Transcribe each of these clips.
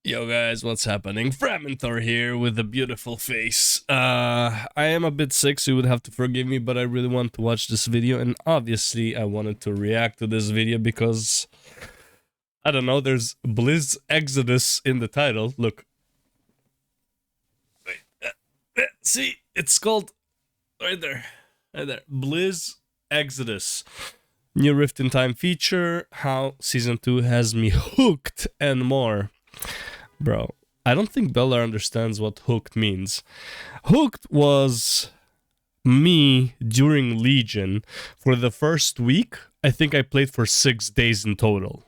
Yo guys, what's happening? Framinthor here with a beautiful face. I am a bit sick, so you would have to forgive me, but I really want to watch this video, and obviously I wanted to react to this video because, I don't know, there's Blizz Exodus in the title. Look. Wait, see, it's called, right there, Blizz Exodus. New Rift in Time feature, how Season 2 has me hooked, and more. Bro, I don't think Bella understands what hooked means. Hooked was me during Legion. For the first week, I think I played for 6 days in total.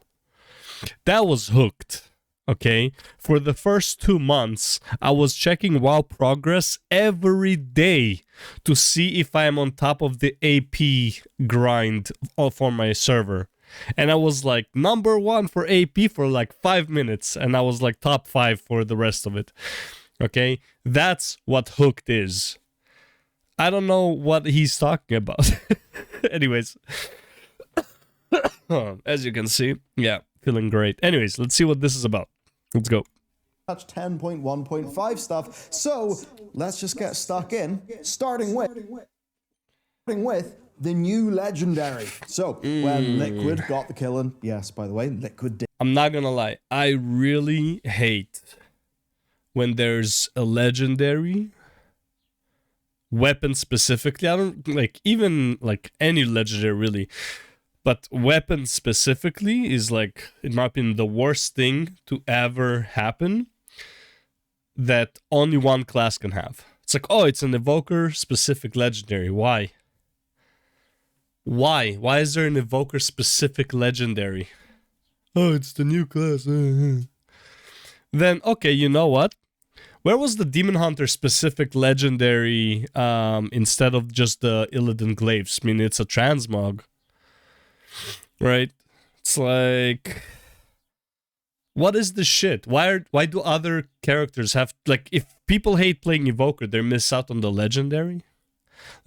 That was hooked, okay? For the first 2 months, I was checking WoW progress every day to see if I am on top of the AP grind for my server. And I was like #1 for AP for like 5 minutes, and I was like top 5 for the rest of it. Okay, that's what hooked is. I don't know what he's talking about. Anyways, as you can see, yeah, feeling great. Anyways, let's see what this is about. Let's go. Touch 10.1.5 stuff. So let's just get stuck in, starting with the new legendary. So when Liquid got the kill, and yes, by the way, Liquid did. I'm not gonna lie, I really hate when there's a legendary weapon specifically. I don't like even like any legendary really, but weapon specifically is like, in my opinion, the worst thing to ever happen that only one class can have. It's like, oh, it's an evoker specific legendary. Why? Why? Why is there an evoker specific legendary? Oh, it's the new class. Then, okay, you know what? Where was the Demon Hunter specific legendary instead of just the Illidan Glaives? I mean, it's a transmog. Right? It's like, what is this shit? Why do other characters have, like, if people hate playing evoker, they miss out on the legendary?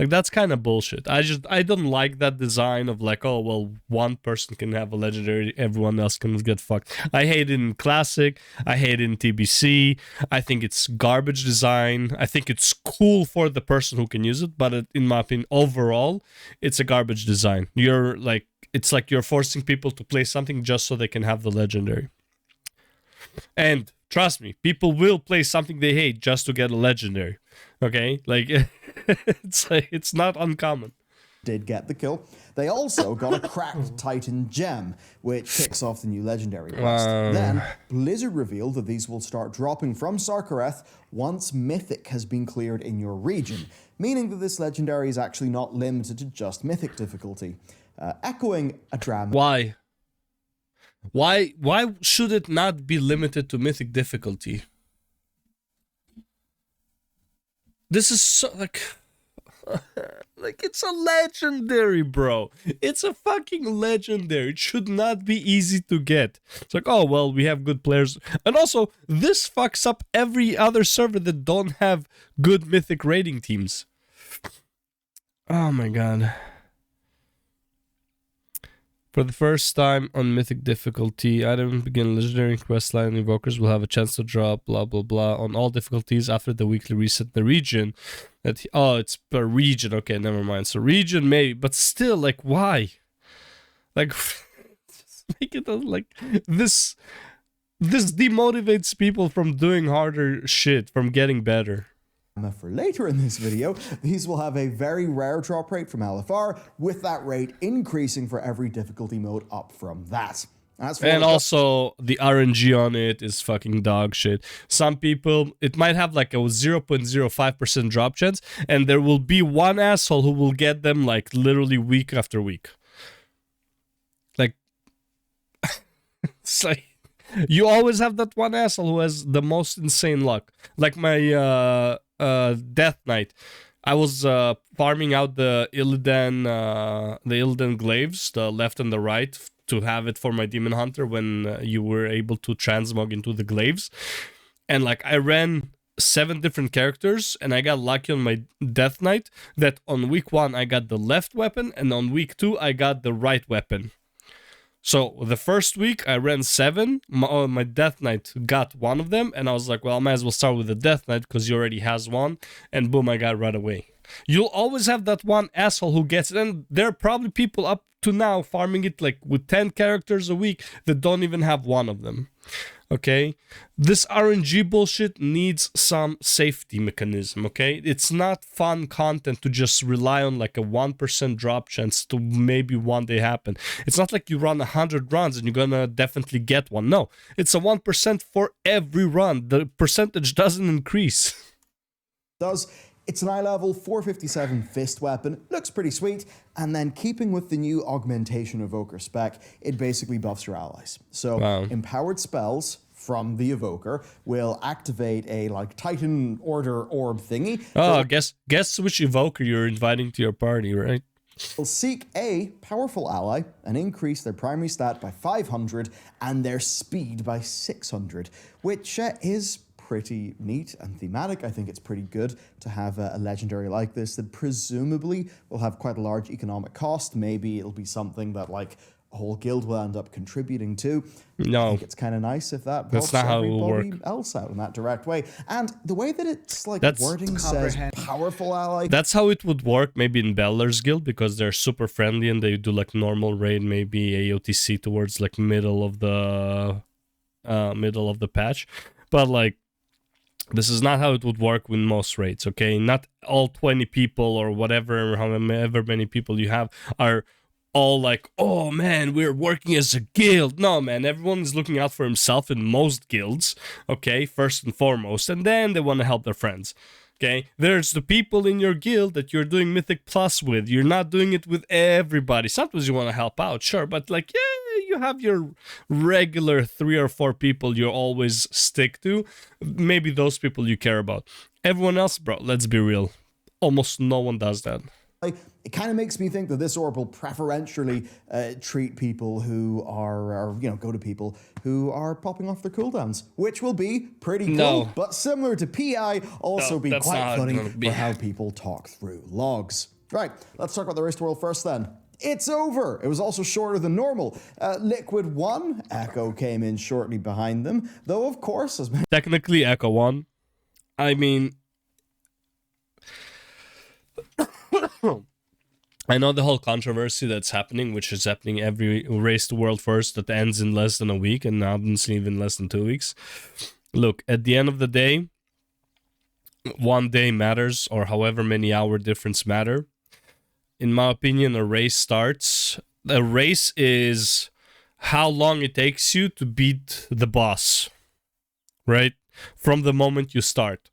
Like, that's kind of bullshit. I don't like that design of like, oh, well, one person can have a legendary, everyone else can get fucked. I hate it in Classic. I hate it in TBC. I think it's garbage design. I think it's cool for the person who can use it, but in my opinion, overall, it's a garbage design. You're like, it's like you're forcing people to play something just so they can have the legendary. And trust me, people will play something they hate just to get a legendary. Okay, like it's not uncommon. Did get the kill. They also got a cracked Titan gem, which kicks off the new legendary quest. Then Blizzard revealed that these will start dropping from Sarkareth once Mythic has been cleared in your region, meaning that this legendary is actually not limited to just Mythic difficulty. Echoing a drama. Why? Why should it not be limited to Mythic difficulty? This is so, like, like, it's a legendary, bro. It's a fucking legendary. It should not be easy to get. It's like, oh, well, we have good players. And also, this fucks up every other server that don't have good Mythic rating teams. Oh my god. For the first time on Mythic difficulty, item begin legendary questline invokers will have a chance to drop blah blah blah on all difficulties after the weekly reset in the region. Oh, it's per region. Okay, never mind. So region maybe, but still, like, why? Like, just make it like this. This demotivates people from doing harder shit, from getting better. For later in this video, these will have a very rare drop rate from LFR, with that rate increasing for every difficulty mode up from that. And also, the RNG on it is fucking dog shit. Some people, it might have like a 0.05% drop chance, and there will be one asshole who will get them like literally week after week. Like, it's like, you always have that one asshole who has the most insane luck. Like my Death Knight. I was farming out the Illidan Glaives, the left and the right, to have it for my Demon Hunter when you were able to transmog into the Glaives. And like, I ran 7 different characters, and I got lucky on my Death Knight that on week 1 I got the left weapon, and on week 2 I got the right weapon. So the first week I ran 7. My Death Knight got one of them, and I was like, well, I might as well start with the Death Knight because he already has one, and boom, I got it right away. You'll always have that one asshole who gets it, and there are probably people up to now farming it like with 10 characters a week that don't even have one of them. Okay, this RNG bullshit needs some safety mechanism, okay? It's not fun content to just rely on like a 1% drop chance to maybe one day happen. It's not like you run 100 runs and you're gonna definitely get one. No, it's a 1% for every run. The percentage doesn't increase. It's an eye level 457 fist weapon, looks pretty sweet, and then keeping with the new augmentation evoker spec, it basically buffs your allies. So empowered spells from the evoker will activate a like Titan Order orb thingy. Oh, guess which evoker you're inviting to your party, right? Will seek a powerful ally and increase their primary stat by 500 and their speed by 600, which is pretty neat and thematic. I think it's pretty good to have a legendary like this that presumably will have quite a large economic cost. Maybe it'll be something that like a whole guild will end up contributing to. No. I think it's kind of nice if that helps everybody else out in that direct way. And the way that it's like wording says powerful ally. That's how it would work maybe in Beller's guild, because they're super friendly and they do like normal raid, maybe AOTC towards like middle of the patch. But like, this is not how it would work with most raids, okay? Not all 20 people or whatever, however many people you have are all like, oh man, we're working as a guild. No, man, everyone is looking out for himself in most guilds, okay? First and foremost, and then they want to help their friends, okay? There's the people in your guild that you're doing Mythic Plus with. You're not doing it with everybody. Sometimes you want to help out, sure, but like, yeah, you have your regular 3 or 4 people you always stick to. Maybe those people you care about. Everyone else, bro, let's be real. Almost no one does that. Like, it kind of makes me think that this orb will preferentially treat people who are, you know, go to people who are popping off their cooldowns, which will be pretty cool, but similar to PI, also be quite funny for how people talk through logs. Right, let's talk about the Race to World first then. It's over. It was also shorter than normal. Liquid won. Echo came in shortly behind them, though of course, as technically Echo won. I mean, I know the whole controversy that's happening, which is happening every Race to World first that ends in less than a week, and obviously even less than 2 weeks. Look, at the end of the day, one day matters, or however many hour difference matter. In my opinion, a race starts. A race is how long it takes you to beat the boss, right? From the moment you start.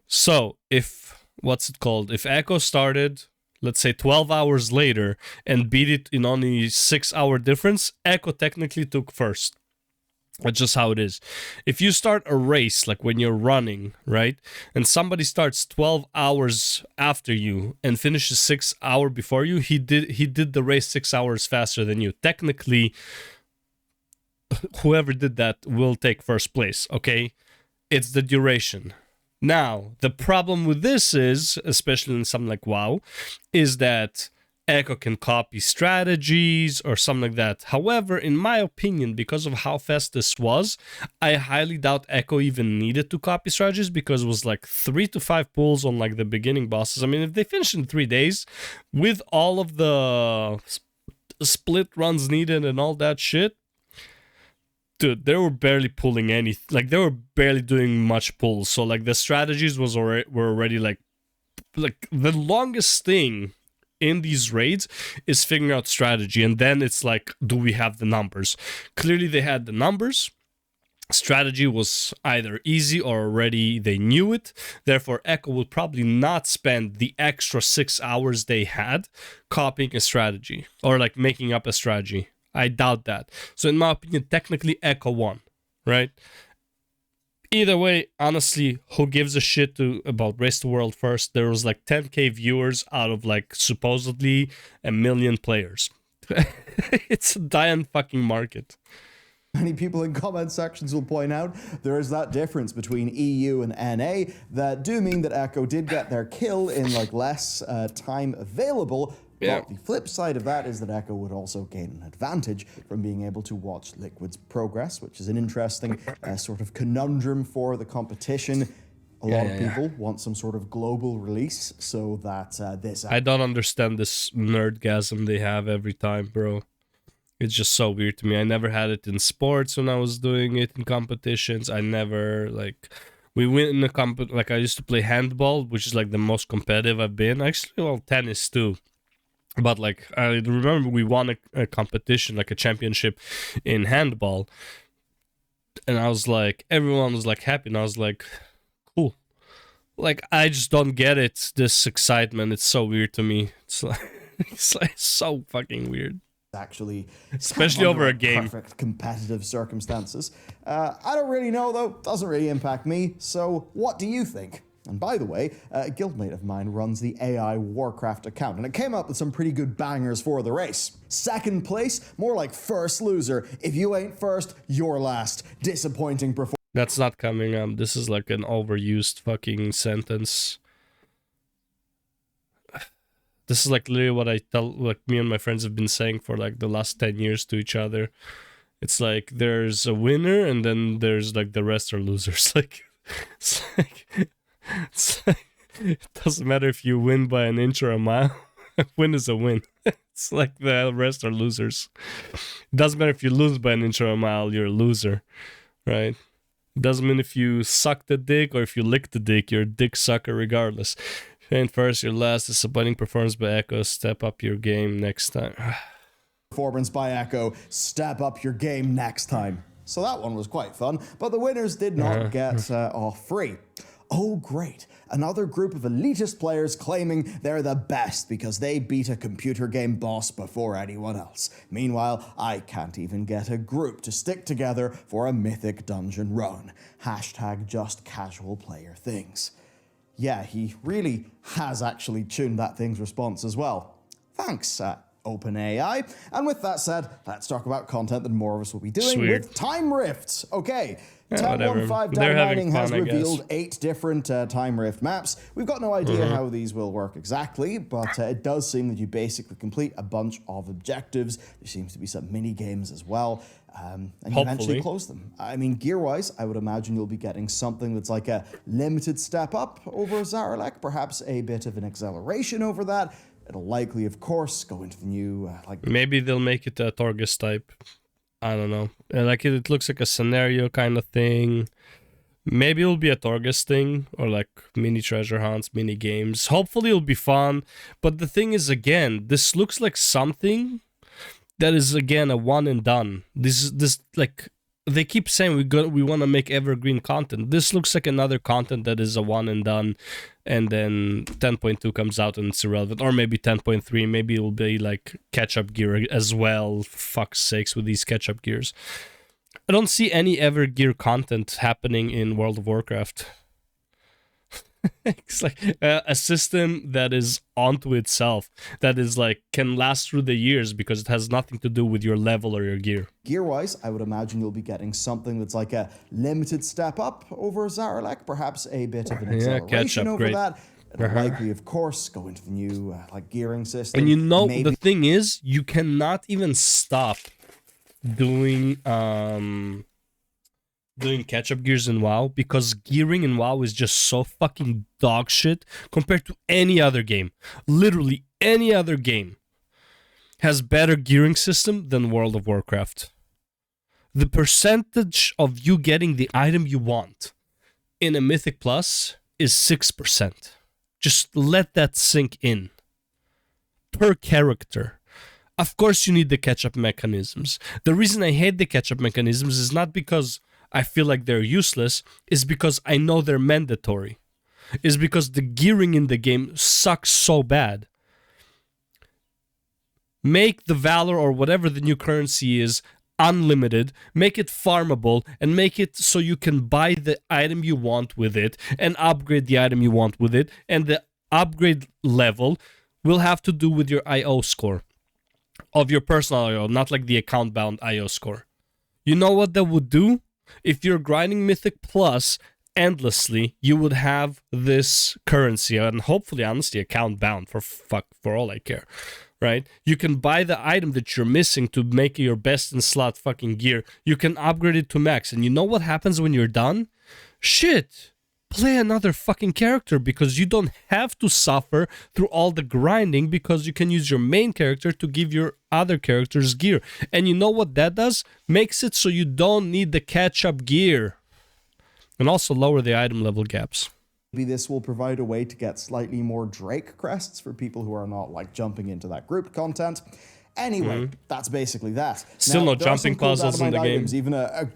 So, if Echo started, let's say 12 hours later, and beat it in only 6 hour difference, Echo technically took first. That's just how it is. If you start a race, like when you're running, right, and somebody starts 12 hours after you and finishes 6 hours before you, he did the race 6 hours faster than you. Technically, whoever did that will take first place, okay? It's the duration. Now, the problem with this is, especially in something like WoW, is that Echo can copy strategies or something like that. However, in my opinion, because of how fast this was, I highly doubt Echo even needed to copy strategies, because it was like 3 to 5 pulls on like the beginning bosses. I mean, if they finished in 3 days with all of the split runs needed and all that shit, dude, they were barely pulling any, like they were barely doing much pulls. So like the strategies were already like the longest thing in these raids is figuring out strategy, and then it's like, do we have the numbers? Clearly they had the numbers. Strategy was either easy or already they knew it. Therefore, Echo will probably not spend the extra 6 hours they had copying a strategy or like making up a strategy. I doubt that. So in my opinion, technically Echo won, right? Either way, honestly, who gives a shit about Race to World first? There was like 10k viewers out of like supposedly 1 million players. It's a dying fucking market. Many people in comment sections will point out there is that difference between EU and NA that do mean that Echo did get their kill in like less time available. Yeah. But the flip side of that is that Echo would also gain an advantage from being able to watch Liquid's progress, which is an interesting sort of conundrum for the competition. A lot of people want some sort of global release so that this... I don't understand this nerdgasm they have every time, bro. It's just so weird to me. I never had it in sports when I was doing it in competitions. I never, like... We went in a like, I used to play handball, which is, like, the most competitive I've been. Actually, well, tennis, too. But, like, I remember we won a competition, like a championship in handball. And I was like... Everyone was, like, happy. And I was like... Cool. Like, I just don't get it, this excitement. It's so weird to me. It's like so fucking weird. Actually, especially over a game. Perfect competitive circumstances. I don't really know, though. Doesn't really impact me. So what do you think? And by the way, a guildmate of mine runs the AI Warcraft account, and it came up with some pretty good bangers for the race. Second place, more like first loser. If you ain't first, you're last. Disappointing performance. That's not coming up. This is like an overused fucking sentence. This is like literally what I tell, like me and my friends have been saying for like the last 10 years to each other. It's like there's a winner and then there's like the rest are losers. Like it's like it doesn't matter if you win by an inch or a mile. A win is a win. It's like the rest are losers. It doesn't matter if you lose by an inch or a mile, you're a loser, right? It doesn't mean if you suck the dick or if you lick the dick, you're a dick sucker regardless. If you ain't first, you're last. Disappointing performance by Echo. Step up your game next time. Performance by Echo. Step up your game next time. So that one was quite fun, but the winners did not get off free. Oh, great. Another group of elitist players claiming they're the best because they beat a computer game boss before anyone else. Meanwhile, I can't even get a group to stick together for a mythic dungeon run. Hashtag just casual player things. Yeah, he really has actually tuned that thing's response as well. Thanks, OpenAI. And with that said, let's talk about content that more of us will be doing with Time Rifts. Okay, 1015 Mining has revealed 8 different Time Rift maps. We've got no idea how these will work exactly, but it does seem that you basically complete a bunch of objectives. There seems to be some mini games as well. And you eventually close them. I mean, gear-wise, I would imagine you'll be getting something that's like a limited step up over Zaralek, perhaps a bit of an acceleration over that. It'll likely, of course, go into the new, Maybe they'll make it a Torgus type. I don't know. Like, it looks like a scenario kind of thing. Maybe it'll be a Torgus thing, or like mini treasure hunts, mini games. Hopefully it'll be fun. But the thing is, again, this looks like something that is, again, a one and done. This like, they keep saying we want to make evergreen content. This looks like another content that is a one and done, and then 10.2 comes out and it's irrelevant, or maybe 10.3. Maybe it will be like catch-up gear as well. For fuck's sakes with these catch-up gears. I don't see any ever gear content happening in World of Warcraft. It's like a system that is onto itself, that is like can last through the years because it has nothing to do with your level or your gear. Gear-wise, I would imagine you'll be getting something that's like a limited step up over Zaralek, perhaps a bit of an acceleration over that. It'll likely, of course, go into the new like gearing system. And you know, the thing is, you cannot even stop doing catch-up gears in WoW because gearing in WoW is just so fucking dog shit compared to any other game. Literally any other game has better gearing system than World of Warcraft. The percentage of you getting the item you want in a Mythic Plus is 6%. Just let that sink in. Per character. Of course you need the catch-up mechanisms. The reason I hate the catch-up mechanisms is not because I feel like they're useless, is because I know they're mandatory. Is because the gearing in the game sucks so bad. Make the Valor or whatever the new currency is unlimited, make it farmable, and make it so you can buy the item you want with it and upgrade the item you want with it, and the upgrade level will have to do with your IO score. Of your personal IO, not like the account-bound IO score. You know what that would do? If you're grinding Mythic Plus endlessly, you would have this currency, and hopefully, honestly, account-bound for all I care, right? You can buy the item that you're missing to make your best in slot fucking gear. You can upgrade it to max. And you know what happens when you're done? Shit. Play another fucking character, because you don't have to suffer through all the grinding, because you can use your main character to give your other characters gear. And you know what that does? Makes it so you don't need the catch-up gear. And also lower the item level gaps. Maybe this will provide a way to get slightly more Drake crests for people who are not like jumping into that group content. Anyway, that's basically that. Still now, no jumping puzzles in the game. Items, even a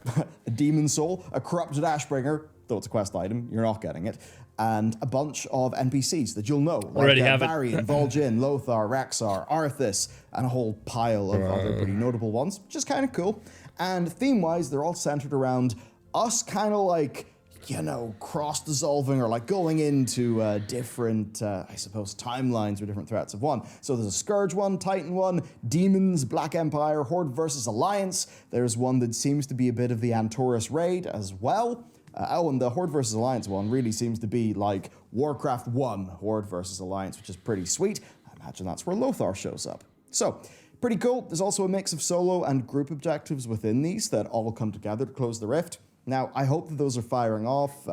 demon soul, a corrupted ashbringer, though it's a quest item, you're not getting it, and a bunch of NPCs that you'll know, like Already have Varian, Vol'jin, Lothar, Rexar, Arthas, and a whole pile of other pretty notable ones, which is kind of cool. And theme-wise, they're all centered around us kind of like, you know, cross-dissolving or like going into different, I suppose, timelines or different threats of one. So there's a Scourge one, Titan one, Demons, Black Empire, Horde versus Alliance. There's one that seems to be a bit of the Antorus raid as well. And the Horde versus Alliance one really seems to be like Warcraft 1 Horde versus Alliance, which is pretty sweet. I imagine that's where Lothar shows up. So, pretty cool. There's also a mix of solo and group objectives within these that all come together to close the rift. Now, I hope that those are firing off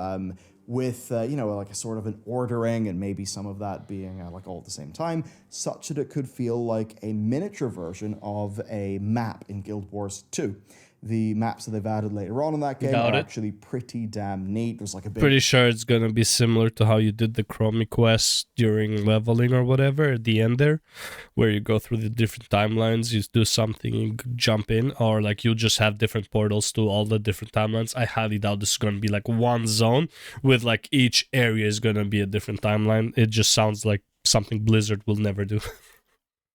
with, you know, like a sort of an ordering, and maybe some of that being like all at the same time, such that it could feel like a miniature version of a map in Guild Wars 2. The maps that they've added later on in that game are actually pretty damn neat. There's like a big... Pretty sure it's gonna be similar to how you did the Chromie quest during leveling or whatever at the end there, where you go through the different timelines, you do something, you jump in, or like you just have different portals to all the different timelines. I highly doubt this is gonna be like one zone with like each area is gonna be a different timeline. It just sounds like something Blizzard will never do.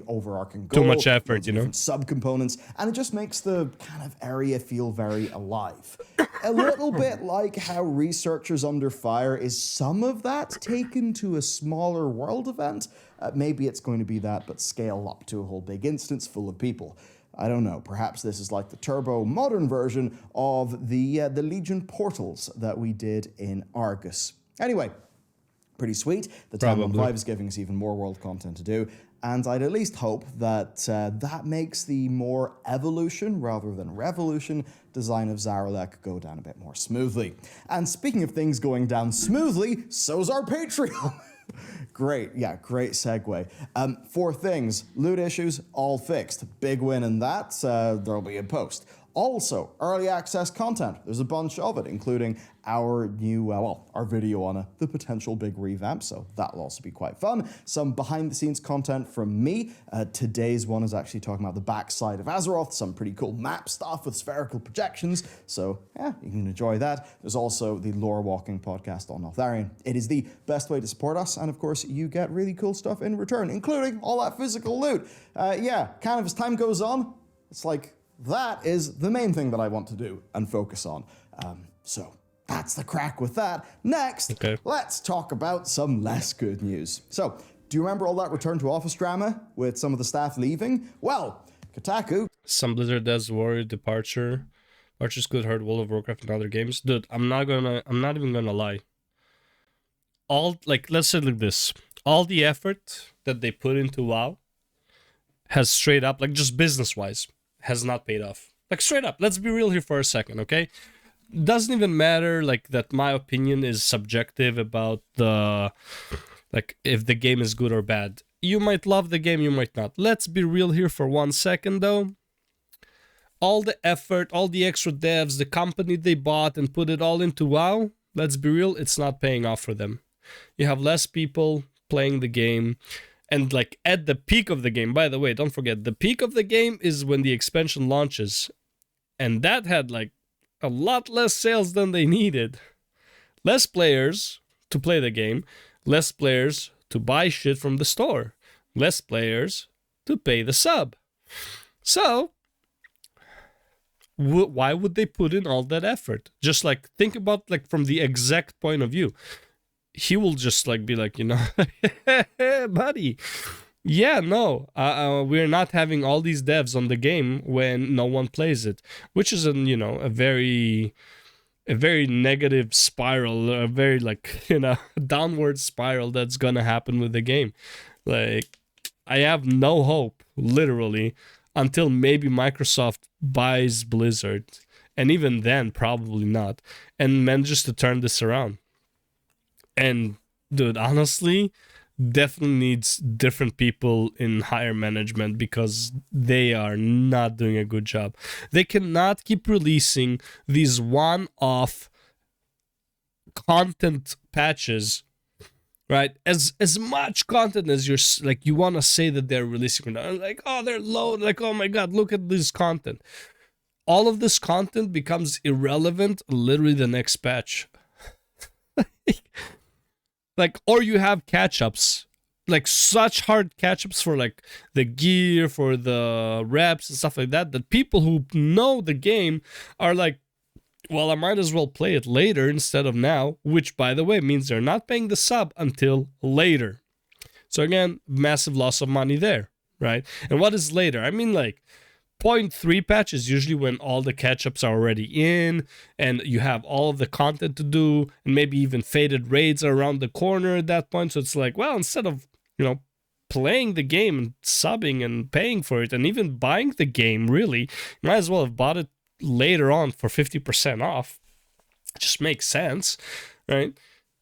Overarching goal, too much effort, you know, subcomponents, and it just makes the kind of area feel very alive. A little bit like how Researchers Under Fire is some of that taken to a smaller world event. Maybe it's going to be that, but scale up to a whole big instance full of people. I don't know, perhaps this is like the turbo modern version of the Legion portals that we did in Argus. Anyway, pretty sweet. The Timeline 5 is giving us even more world content to do, and I'd at least hope that that makes the more evolution rather than revolution design of Zaralek go down a bit more smoothly. And speaking of things going down smoothly, so's our Patreon. Great, yeah, great segue. 4 things, loot issues, all fixed. Big win in that, there'll be a post. Also, early access content. There's a bunch of it, including our new, our video on the potential big revamp, so that'll also be quite fun. Some behind-the-scenes content from me. Today's one is actually talking about the backside of Azeroth, some pretty cool map stuff with spherical projections, so yeah, you can enjoy that. There's also the Lore Walking podcast on Northarian. It is the best way to support us, and of course, you get really cool stuff in return, including all that physical loot. Yeah, kind of as time goes on, it's like, that is the main thing that I want to do and focus on. So that's the crack with that. Next, let's talk about some less good news. So, do you remember all that return to office drama with some of the staff leaving? Well, Kotaku... Some Blizzard Devs worried departure. Departures could hurt World of Warcraft and other games. Dude, I'm not even gonna lie. Let's say it like this. All the effort that they put into WoW has straight up, like just business-wise, has not paid off. Like straight up, let's be real here for a second, okay? Doesn't even matter like that my opinion is subjective about the like if the game is good or bad. You might love the game, you might not. Let's be real here for 1 second though. All the effort, all the extra devs, the company they bought and put it all into WoW, let's be real, it's not paying off for them. You have less people playing the game. And like at the peak of the game, by the way, don't forget, the peak of the game is when the expansion launches. And that had like a lot less sales than they needed. Less players to play the game, less players to buy shit from the store, less players to pay the sub. So, why would they put in all that effort? Just like think about like from the exact point of view. He will just like be like, you know, buddy, yeah, no, we're not having all these devs on the game when no one plays it, which is a very negative spiral, a very like, downward spiral that's gonna happen with the game. Like, I have no hope, literally, until maybe Microsoft buys Blizzard. And even then, probably not. And manages to turn this around. And, dude, honestly, definitely needs different people in higher management because they are not doing a good job. They cannot keep releasing these one-off content patches, right? As much content as you're like you want to say that they're releasing, like, oh, they're low, like, oh my god, look at this content. All of this content becomes irrelevant literally the next patch. Like, or you have catch-ups, like such hard catch-ups for like the gear, for the reps and stuff like that, that people who know the game are like, well, I might as well play it later instead of now, which, by the way, means they're not paying the sub until later. So again, massive loss of money there, right? And what is later? I mean, like, 0.3 patch is usually when all the catch-ups are already in and you have all of the content to do, and maybe even faded raids are around the corner at that point. So it's like, well, instead of, playing the game and subbing and paying for it and even buying the game, really, you might as well have bought it later on for 50% off. It just makes sense, right?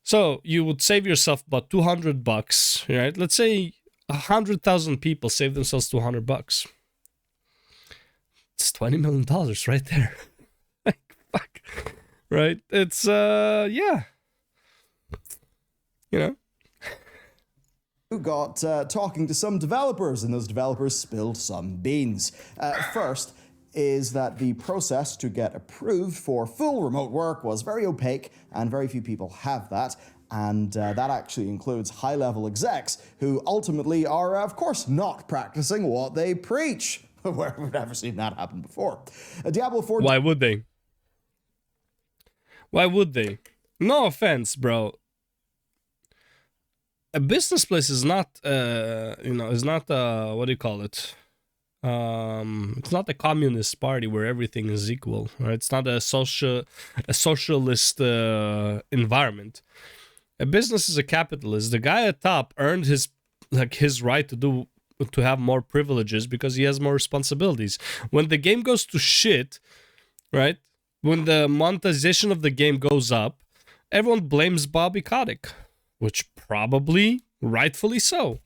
So you would save yourself about $200, right? Let's say 100,000 people save themselves $200. It's $20 million right there. Like, fuck. Right? It's, yeah. Who got talking to some developers, and those developers spilled some beans. First is that the process to get approved for full remote work was very opaque, and very few people have that. And that actually includes high-level execs who ultimately are, of course, not practicing what they preach. Where we've never seen that happen before. Diablo 4... Why would they? Why would they? No offense, bro. A business place is not, is not, what do you call it? It's not a communist party where everything is equal, right? It's not a socialist environment. A business is a capitalist. The guy at top earned his right to have more privileges because he has more responsibilities. When the game goes to shit, right? When the monetization of the game goes up, everyone blames Bobby Kotick, which probably rightfully so.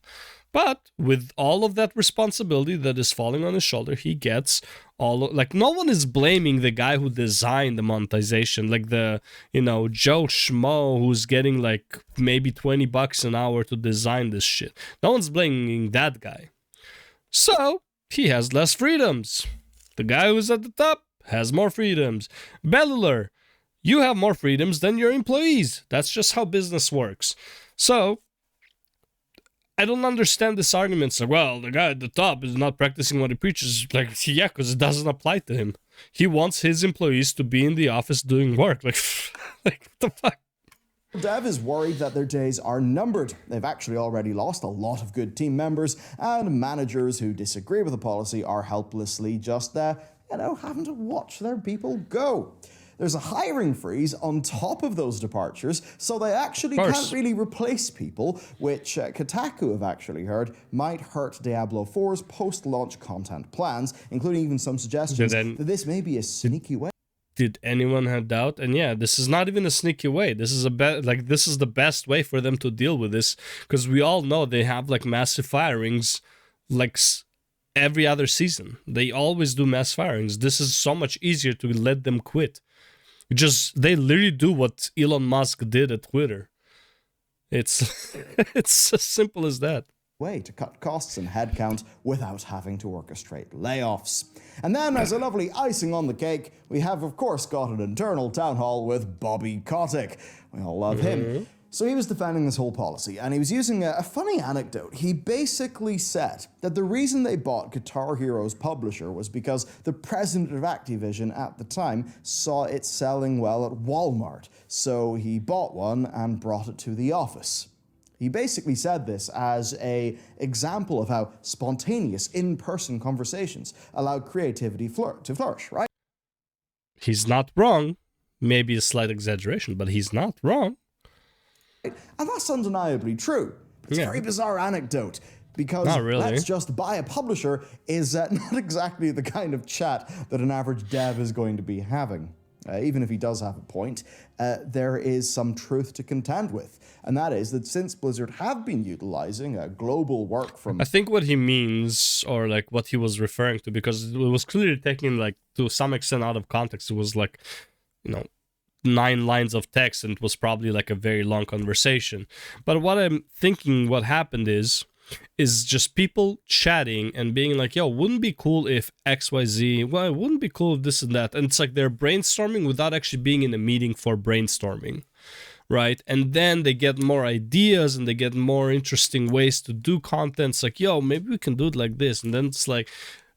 But with all of that responsibility that is falling on his shoulder, he gets no one is blaming the guy who designed the monetization, like the, Joe Schmo who's getting like maybe $20 an hour to design this shit. No one's blaming that guy. So he has less freedoms. The guy who's at the top has more freedoms. Bellular, you have more freedoms than your employees. That's just how business works. So I don't understand this argument. So, well, the guy at the top is not practicing what he preaches. Like, yeah, because it doesn't apply to him. He wants his employees to be in the office doing work. Like what the fuck? Dev is worried that their days are numbered. They've actually already lost a lot of good team members, and managers who disagree with the policy are helplessly just, having to watch their people go. There's a hiring freeze on top of those departures, so they actually can't really replace people, which Kotaku have actually heard might hurt Diablo 4's post-launch content plans, including even some suggestions that this may be a sneaky way. Did anyone have doubt? And yeah, this is not even a sneaky way. This is this is the best way for them to deal with this, because we all know they have like massive firings, like every other season. They always do mass firings. This is so much easier to let them quit. They literally do what Elon Musk did at Twitter. It's it's as simple as that. Way to cut costs and headcount without having to orchestrate layoffs. And then, as a lovely icing on the cake, we have, of course, got an internal town hall with Bobby Kotick. We all love him. So he was defending this whole policy, and he was using a funny anecdote. He basically said that the reason they bought Guitar Hero's publisher was because the president of Activision at the time saw it selling well at Walmart. So he bought one and brought it to the office. He basically said this as an example of how spontaneous in-person conversations allow creativity to flourish, right? He's not wrong. Maybe a slight exaggeration, but he's not wrong. And that's undeniably true. It's a very bizarre anecdote. because Not really. let's just buy a publisher is not exactly the kind of chat that an average dev is going to be having. Even if he does have a point, there is some truth to contend with. And that is that since Blizzard have been utilizing a global work from... I think what he means, or like what he was referring to, because it was clearly taken like to some extent out of context. It was like, 9 lines of text, and it was probably like a very long conversation. But what I'm thinking what happened is just people chatting and being like, yo, wouldn't be cool if XYZ, well, it wouldn't be cool if this and that. And it's like they're brainstorming without actually being in a meeting for brainstorming, right? And then they get more ideas and they get more interesting ways to do content. It's like, yo, maybe we can do it like this. And then it's like,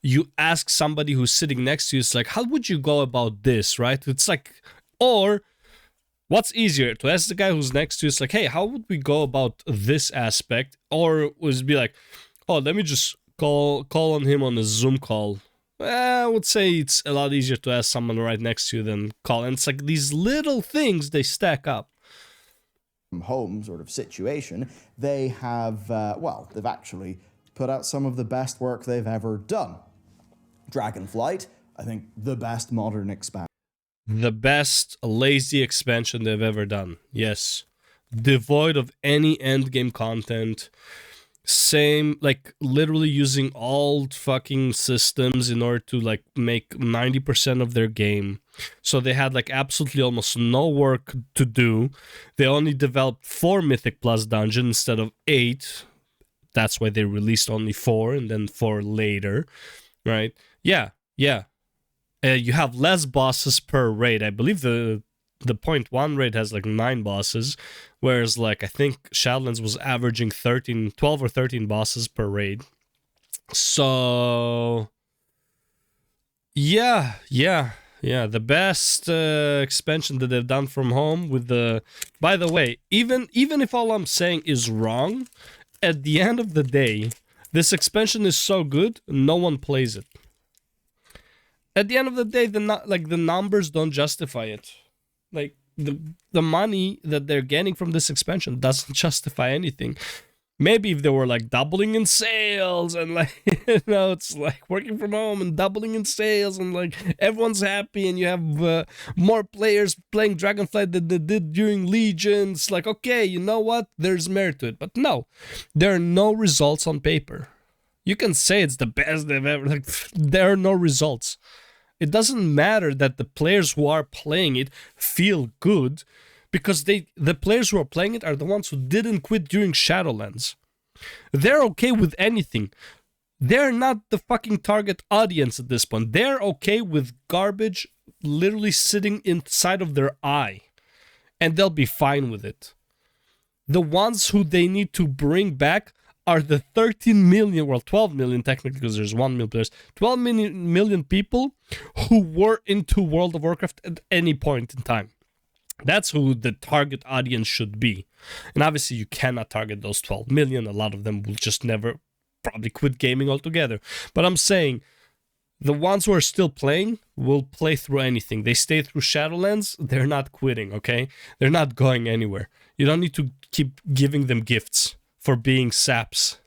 you ask somebody who's sitting next to you, it's like, how would you go about this, right? It's like, or... what's easier, to ask the guy who's next to you, it's like, hey, how would we go about this aspect? Or would it be like, oh, let me just call on him on a Zoom call. I would say it's a lot easier to ask someone right next to you than call. And it's like these little things, they stack up. Home sort of situation, they have, they've actually put out some of the best work they've ever done. Dragonflight, I think the best modern expansion. The best lazy expansion they've ever done. Yes. Devoid of any endgame content. Same, like, literally using old fucking systems in order to, like, make 90% of their game. So they had, like, absolutely almost no work to do. They only developed 4 Mythic Plus dungeons instead of 8. That's why they released only 4 and then 4 later. Right? Yeah. You have less bosses per raid. I believe the 0.1 raid has like 9 bosses, whereas like I think Shadowlands was averaging 12 or 13 bosses per raid. So yeah. The best expansion that they've done from home with the. By the way, even if all I'm saying is wrong, at the end of the day, this expansion is so good, no one plays it. At the end of the day, the numbers don't justify it. Like the money that they're getting from this expansion doesn't justify anything. Maybe if they were like doubling in sales and like it's like working from home and doubling in sales and like everyone's happy and you have more players playing Dragonflight than they did during Legions. Like, okay, you know what? There's merit to it. But no, there are no results on paper. You can say it's the best they've ever. Like, there are no results. It doesn't matter that the players who are playing it feel good, because the players who are playing it are the ones who didn't quit during Shadowlands. They're okay with anything. They're not the fucking target audience at this point. They're okay with garbage literally sitting inside of their eye, and they'll be fine with it. The ones who they need to bring back are the 13 million, well, 12 million technically, because there's 1 million players, 12 million people who were into World of Warcraft at any point in time. That's who the target audience should be. And obviously you cannot target those 12 million. A lot of them will just never probably quit gaming altogether. But I'm saying the ones who are still playing will play through anything. They stay through Shadowlands, they're not quitting, okay? They're not going anywhere. You don't need to keep giving them gifts for being saps.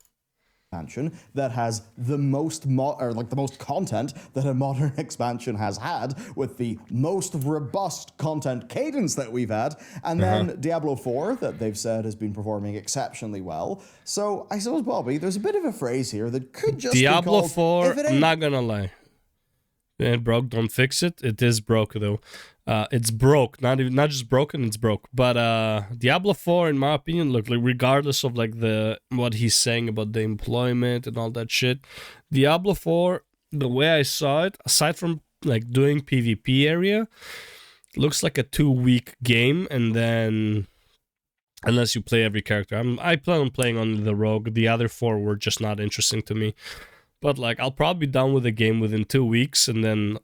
Expansion that has the most the most content that a modern expansion has had, with the most robust content cadence that we've had, and then Diablo 4 that they've said has been performing exceptionally well. So I suppose, Bobby, there's a bit of a phrase here that could just Diablo be called, 4, I'm not gonna lie. It broke, don't fix it. It is broke though. It's broke, not just broken, it's broke. But Diablo 4, in my opinion, look, like regardless of like what he's saying about the employment and all that shit, Diablo 4, the way I saw it, aside from like doing PvP area, looks like a 2-week game, and then unless you play every character, I plan on playing only the rogue. The other 4 were just not interesting to me. But like I'll probably be done with the game within 2 weeks, and then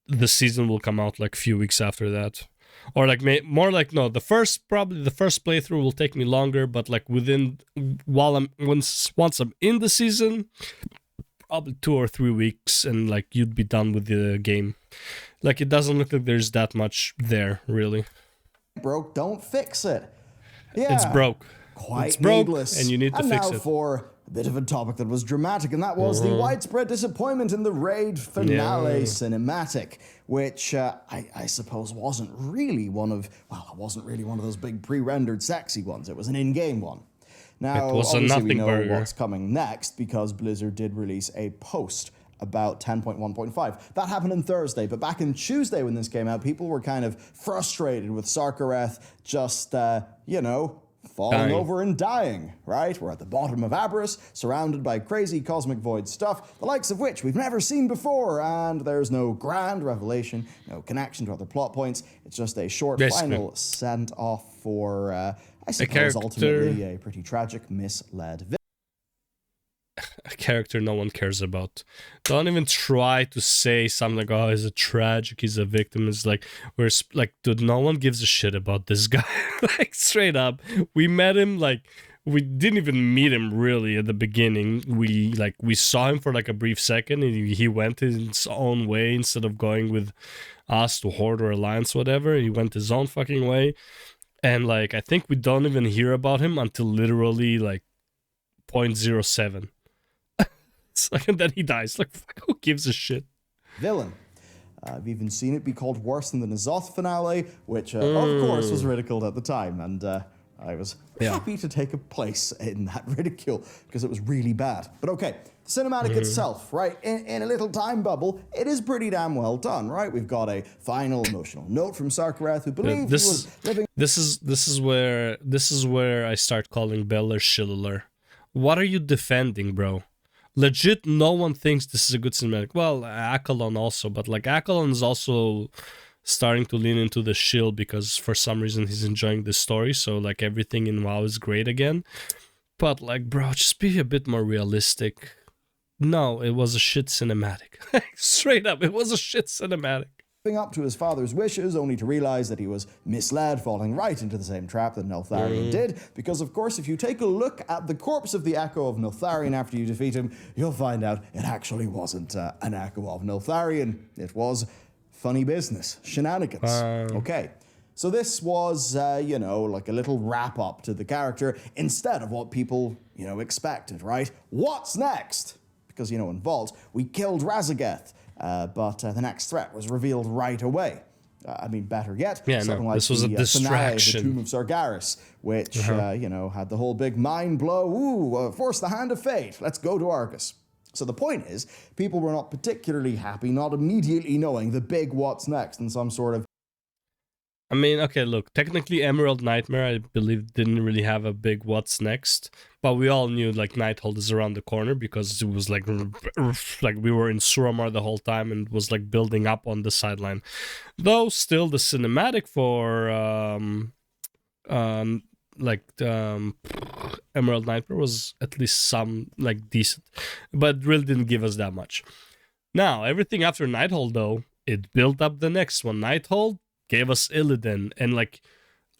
the season will come out like a few weeks after that. Or like more like, no, the first playthrough will take me longer, but like once I'm in the season, probably 2 or 3 weeks, and like you'd be done with the game. Like it doesn't look like there's that much there, really. Broke, don't fix it. Yeah, it's broke. Quite it's broke, needless. and you need to fix now it. For bit of a topic that was dramatic, and that was the widespread disappointment in the Raid finale cinematic, which I suppose wasn't really one of those big pre-rendered sexy ones. It was an in-game one. Now, it was a obviously we nothing know burger. what's coming next because Blizzard did release a post about 10.1.5. That happened on Thursday, but back in Tuesday when this came out, people were kind of frustrated with Sarkareth just, falling Dying. over and dying, right? We're at the bottom of Abyss, surrounded by crazy cosmic void stuff, the likes of which we've never seen before, and there's no grand revelation, no connection to other plot points. It's just a short final sent off for, I suppose, ultimately a pretty tragic, misled victim. A character no one cares about. Don't even try to say something like, oh, he's a tragic, he's a victim. It's like, dude, no one gives a shit about this guy. Like, straight up. We met him, like, we didn't even meet him really at the beginning. We saw him for like a brief second, and he went his own way instead of going with us to Horde or Alliance, whatever. He went his own fucking way. And like, I think we don't even hear about him until literally like 0.07. And then he dies. Like, fuck, who gives a shit? Villain. I've even seen it be called worse than the N'Zoth finale, which, of course, was ridiculed at the time. And I was happy to take a place in that ridicule because it was really bad. But okay, the cinematic itself, right? In a little time bubble, it is pretty damn well done, right? We've got a final emotional note from Sarkareth, who believed he was living. This is where I start calling Beller Shillular. What are you defending, bro? Legit, no one thinks this is a good cinematic. Well, Akalon also, but like Akalon is also starting to lean into the shield because for some reason he's enjoying the story. So like everything in WoW is great again. But like, bro, just be a bit more realistic. No, it was a shit cinematic. Straight up, it was a shit cinematic. Up to his father's wishes, only to realize that he was misled, falling right into the same trap that Neltharion did. Because, of course, if you take a look at the corpse of the Echo of Neltharion after you defeat him, you'll find out it actually wasn't an Echo of Neltharion. It was funny business, shenanigans. Okay, so this was, like a little wrap-up to the character instead of what people, expected, right? What's next? Because, in Vault, we killed Razageth. But the next threat was revealed right away. Better yet, something like this was a distraction. The Tomb of Sargeras, which, had the whole big mind blow. Force the hand of fate. Let's go to Argus. So the point is, people were not particularly happy, not immediately knowing the big what's next and some sort of. Okay, look, technically Emerald Nightmare, I believe, didn't really have a big what's next, but we all knew, like, Nighthold is around the corner because it was, like we were in Suramar the whole time and was, like, building up on the sideline. Though, still, the cinematic for, Emerald Nightmare was at least some, like, decent, but really didn't give us that much. Now, everything after Nighthold, though, it built up the next one. Nighthold gave us Illidan, and like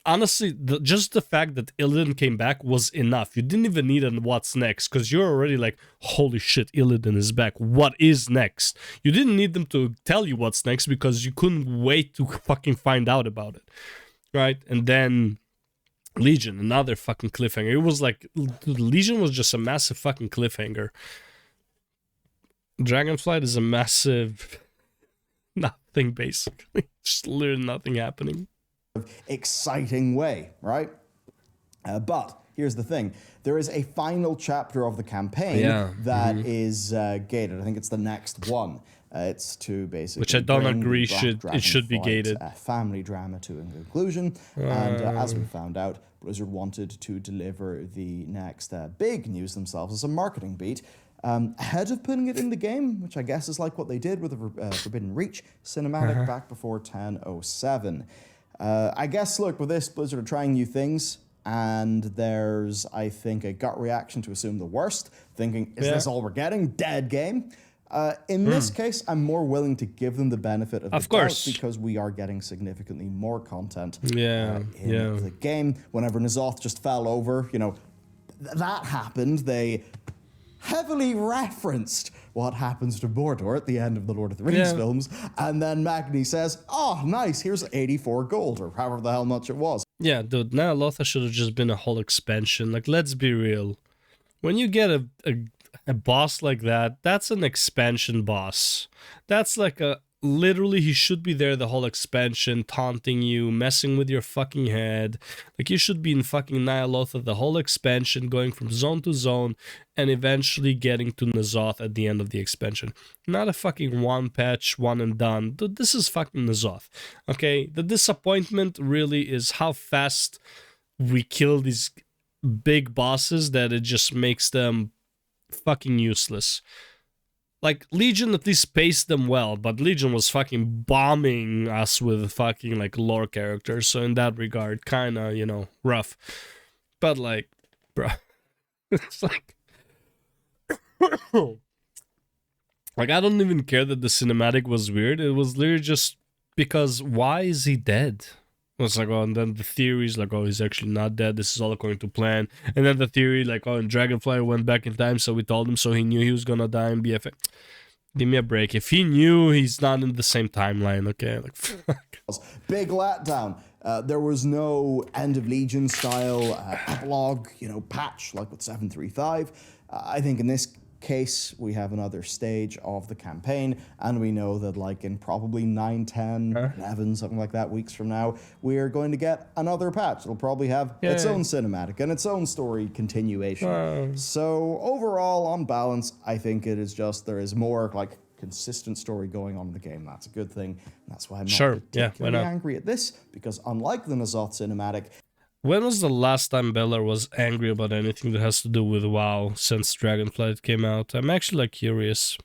honestly, just the fact that Illidan came back was enough. You didn't even need a what's next because you're already like, holy shit, Illidan is back. What is next? You didn't need them to tell you what's next because you couldn't wait to fucking find out about it, right? And then Legion, another fucking cliffhanger. It was like Legion was just a massive fucking cliffhanger. Dragonflight is a massive nothing, basically. Just literally nothing happening. Exciting way, right? But here's the thing. There is a final chapter of the campaign that is gated. I think it's the next one. It's to basically, which I don't agree should be gated. Family drama to a conclusion. And as we found out, Blizzard wanted to deliver the next big news themselves as a marketing beat. Ahead of putting it in the game, which I guess is like what they did with the Forbidden Reach cinematic back before 10.07. I guess, look, with this, Blizzard are trying new things, and there's, I think, a gut reaction to assume the worst, thinking, is this all we're getting? Dead game. In this case, I'm more willing to give them the benefit of the doubt because we are getting significantly more content in the game. Whenever N'Zoth just fell over, that happened. They heavily referenced what happens to Mordor at the end of the Lord of the Rings films, and then Magni says, oh, nice, here's 84 gold, or however the hell much it was. Yeah, dude, now Lothar should have just been a whole expansion. Like, let's be real. when you get a boss like that, that's an expansion boss. That's like a literally he should be there the whole expansion, taunting you, messing with your fucking head. Like you should be in fucking Nyalotha the whole expansion, going from zone to zone, and eventually getting to N'Zoth at the end of the expansion. Not a fucking one patch, one and done. This is fucking N'Zoth. Okay, the disappointment really is how fast we kill these big bosses that it just makes them fucking useless. Like, Legion at least paced them well, but Legion was fucking bombing us with fucking, like, lore characters, so in that regard, kinda, you know, rough. But, like, bro, it's like... like, I don't even care that the cinematic was weird, it was literally just because, why is he dead? It's like, oh, and then the theory's like, oh, he's actually not dead, this is all according to plan. And then the theory, like, oh, and Dragonfly went back in time, so we told him, so he knew he was gonna die in BFA. Give me a break. If he knew, he's not in the same timeline, okay? Like, fuck. Big letdown. There was no End of Legion style epilogue, you know, patch like with 735. I think in this case, we have another stage of the campaign, and we know that like in probably 9, 10, 11, something like that, weeks from now, we're going to get another patch. It'll probably have its own cinematic and its own story continuation. So overall, on balance, I think it is just, there is more like consistent story going on in the game. That's a good thing. That's why I'm not particularly angry at this, because unlike the N'Zoth cinematic, when was the last time Bellar was angry about anything that has to do with WoW since Dragonflight came out? I'm actually like curious.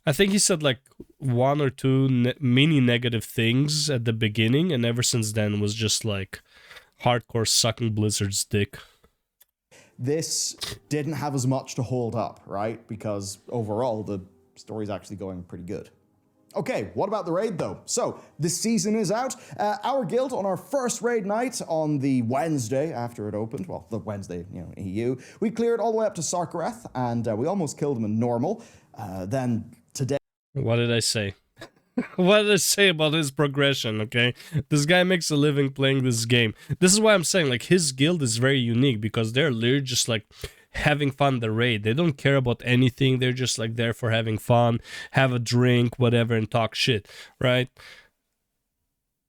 I think he said like 1 or 2 mini negative things at the beginning, and ever since then was just like hardcore sucking Blizzard's dick. This didn't have as much to hold up, right? Because overall the story's actually going pretty good. Okay, what about the raid though? So, the season is out. Our guild on our first raid night on the Wednesday after it opened, well, the Wednesday, you know, EU, we cleared all the way up to Sarkareth, and we almost killed him in normal. Then today... What did I say? What did I say about his progression, okay? This guy makes a living playing this game. This is why I'm saying, like, his guild is very unique, because they're literally just, like, having fun the raid. They don't care about anything. They're just like there for having fun, have a drink, whatever, and talk shit, right?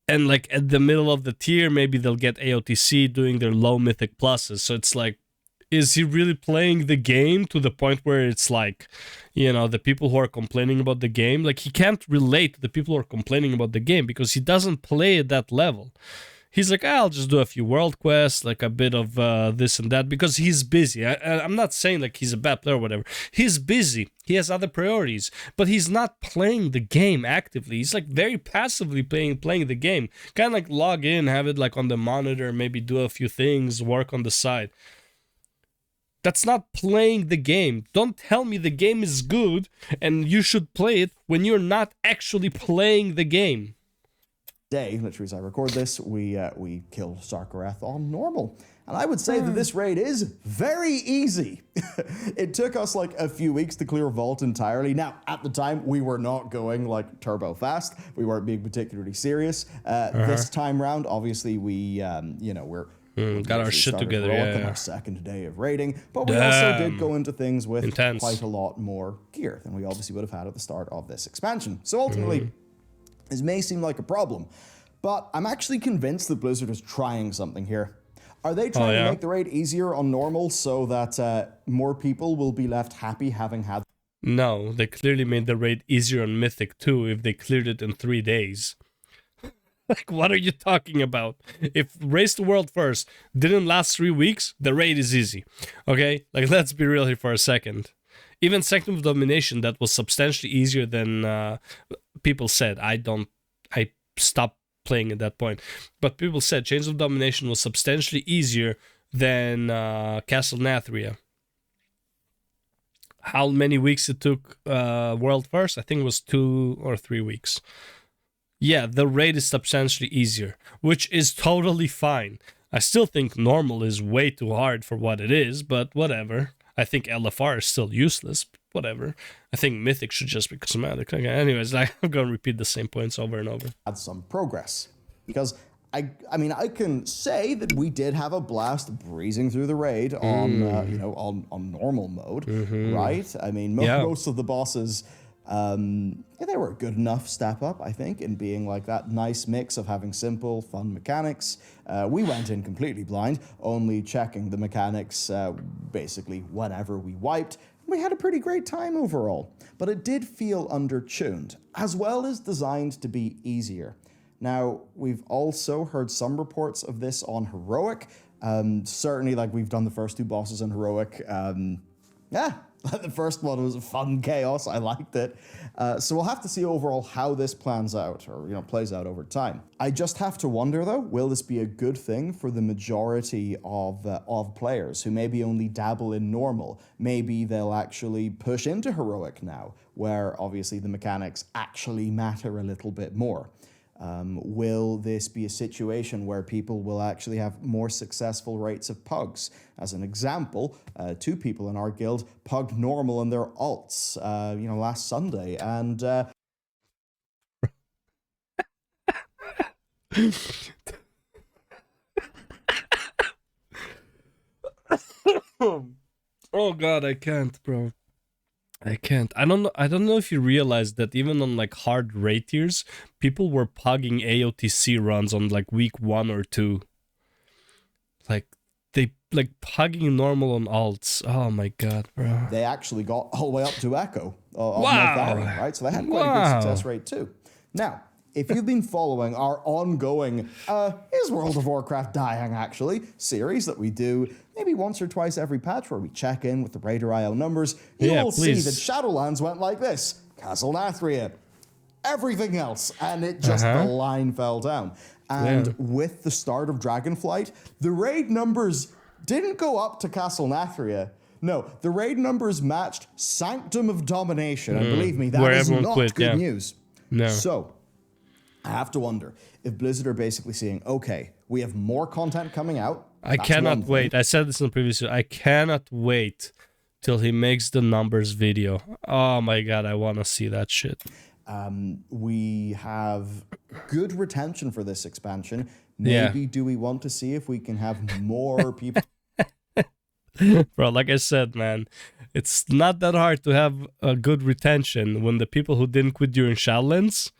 And like at the middle of the tier, maybe they'll get AOTC doing their low mythic pluses. So it's like, is he really playing the game to the point where it's like, you know, the people who are complaining about the game, like he can't relate to the people who are complaining about the game because he doesn't play at that level. He's like, I'll just do a few world quests, like a bit of this and that, because he's busy. I'm not saying like he's a bad player or whatever. He's busy. He has other priorities, but he's not playing the game actively. He's like very passively playing the game. Kind of like log in, have it like on the monitor, maybe do a few things, work on the side. That's not playing the game. Don't tell me the game is good and you should play it when you're not actually playing the game. Day, literally as I record this, we killed Sarkareth on normal. And I would say that this raid is very easy. It took us like a few weeks to clear Vault entirely. Now, at the time, we were not going like turbo fast. We weren't being particularly serious. This time round, obviously, we, you know, we're got our shit together, on our second day of raiding, but we also did go into things with quite a lot more gear than we obviously would have had at the start of this expansion. So ultimately, this may seem like a problem, but I'm actually convinced that Blizzard is trying something here. Are they trying to make the raid easier on normal so that more people will be left happy having had... No, they clearly made the raid easier on Mythic too if they cleared it in 3 days. Like, what are you talking about? If Race the World First didn't last 3 weeks, the raid is easy. Okay? Like, let's be real here for a second. Even Sanctum of Domination, that was substantially easier than people said. I stopped playing at that point. But people said Chains of Domination was substantially easier than Castle Nathria. How many weeks it took World First? I think it was 2 or 3 weeks. Yeah, the raid is substantially easier, which is totally fine. I still think normal is way too hard for what it is, but whatever. I think LFR is still useless, but whatever. I think Mythic should just be cosmetic. Okay, anyways, I'm going to repeat the same points over and over. Had some progress. Because I mean, I can say that we did have a blast breezing through the raid on, on normal mode, right? I mean, most of the bosses, they were a good enough step up, I think, in being like that nice mix of having simple, fun mechanics. We went in completely blind, only checking the mechanics basically whenever we wiped. We had a pretty great time overall, but it did feel undertuned, as well as designed to be easier. Now, we've also heard some reports of this on Heroic. Certainly, like, we've done the first 2 bosses on Heroic. The first one was fun chaos. I liked it. So we'll have to see overall how this plans out, or plays out over time. I just have to wonder, though, will this be a good thing for the majority of players who maybe only dabble in normal? Maybe they'll actually push into Heroic now, where obviously the mechanics actually matter a little bit more. Will this be a situation where people will actually have more successful rates of pugs? As an example, 2 people in our guild pugged normal in their alts, last Sunday, and oh god, I can't, bro. I can't. I don't know if you realized that even on like hard raid tiers, people were pugging AOTC runs on like week 1 or 2. Like they like pugging normal on alts. Oh my god, bro. They actually got all the way up to Echo of Wow. Neltharion, right? So they had quite a good success rate too. Now, if you've been following our ongoing Is World of Warcraft Dying Actually series that we do maybe once or twice every patch where we check in with the Raider IO numbers, you will see that Shadowlands went like this. Castle Nathria, everything else, and it just, the line fell down. And with the start of Dragonflight, the raid numbers didn't go up to Castle Nathria. No, the raid numbers matched Sanctum of Domination, and believe me, that is not good news. No. So, I have to wonder if Blizzard are basically saying, okay, we have more content coming out. I cannot wait. I said this in the previous video. I cannot wait till he makes the numbers video. Oh my god, I want to see that shit. We have good retention for this expansion. Maybe do we want to see if we can have more people? Bro, like I said, man, it's not that hard to have a good retention when the people who didn't quit during Shadowlands